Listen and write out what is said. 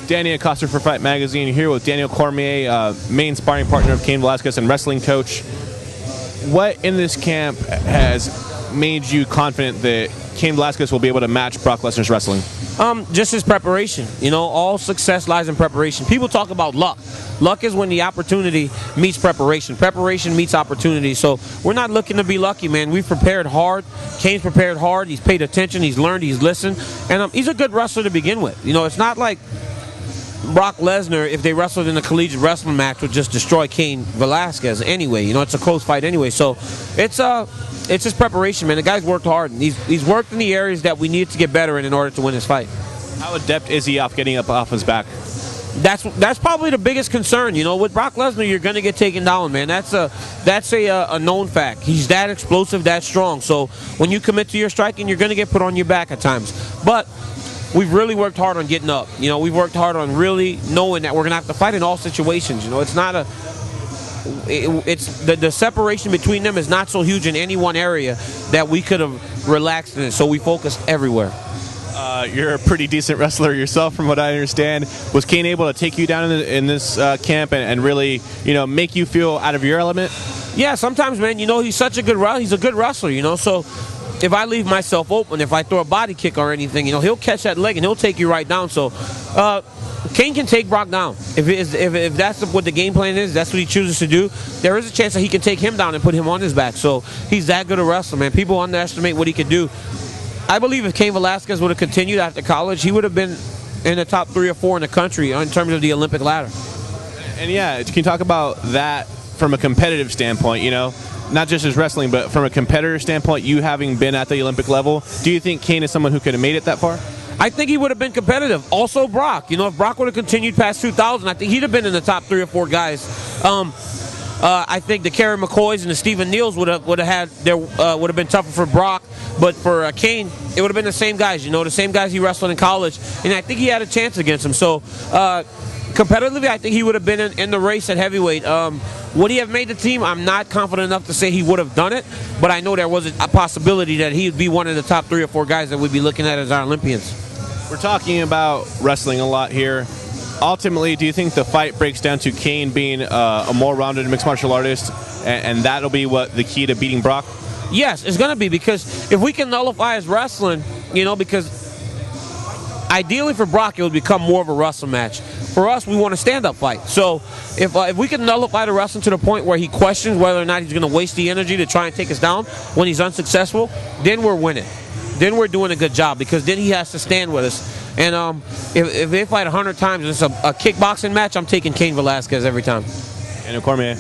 Danny Acosta for Fight Magazine, here with Daniel Cormier, main sparring partner of Cain Velasquez and wrestling coach. What in this camp has made you confident that Cain Velasquez will be able to match Brock Lesnar's wrestling? Just his preparation. You know, all success lies in preparation. People talk about luck. Luck is when the opportunity meets preparation. Preparation meets opportunity. So we're not looking to be lucky, man. We've prepared hard. Cain's prepared hard. He's paid attention. He's learned. He's listened. And he's a good wrestler to begin with. You know, it's not like Brock Lesnar, if they wrestled in a collegiate wrestling match, would just destroy Cain Velasquez anyway. You know, it's a close fight anyway. So it's his preparation, man. The guy's worked hard. And he's worked in the areas that we need to get better in order to win his fight. How adept is he off getting up off his back? That's probably the biggest concern. You know, with Brock Lesnar, you're going to get taken down, man. That's a known fact. He's that explosive, that strong. So when you commit to your striking, you're going to get put on your back at times. But we've really worked hard on getting up. You know, we've worked hard on really knowing that we're going to have to fight in all situations. You know, it's not the separation between them is not so huge in any one area that we could have relaxed in it. So we focused everywhere. You're a pretty decent wrestler yourself, from what I understand. Was Cain able to take you down in this camp and really, you know, make you feel out of your element? Yeah, sometimes, man. You know, he's such a good wrestler. He's a good wrestler. You know, so if I leave myself open, if I throw a body kick or anything, you know, he'll catch that leg and he'll take you right down. So Cain can take Brock down. If that's what the game plan is, that's what he chooses to do, there is a chance that he can take him down and put him on his back. So he's that good a wrestler, man. People underestimate what he can do. I believe if Cain Velasquez would have continued after college, he would have been in the top 3 or 4 in the country in terms of the Olympic ladder. And yeah, can you talk about that from a competitive standpoint, you know? Not just as wrestling, but from a competitor standpoint, you having been at the Olympic level, do you think Cain is someone who could have made it that far? I think he would have been competitive. Also Brock. You know, if Brock would have continued past 2000, I think he'd have been in the top 3 or 4 guys. I think the Kerry McCoys and the Stephen Neals would have been tougher for Brock, but for Cain, it would have been the same guys. You know, the same guys he wrestled in college, and I think he had a chance against him. So competitively, I think he would have been in the race at heavyweight. Would he have made the team? I'm not confident enough to say he would have done it, but I know there was a possibility that he would be one of the top 3 or 4 guys that we'd be looking at as our Olympians. We're talking about wrestling a lot here. Ultimately, do you think the fight breaks down to Cain being a more rounded mixed martial artist, and that'll be what the key to beating Brock? Yes, it's going to be, because if we can nullify his wrestling, you know, because ideally for Brock, it would become more of a wrestling match. For us, we want a stand-up fight. So if we can nullify the wrestling to the point where he questions whether or not he's going to waste the energy to try and take us down when he's unsuccessful, then we're winning. Then we're doing a good job, because then he has to stand with us. And if they fight 100 times and it's a kickboxing match, I'm taking Cain Velasquez every time. Daniel Cormier.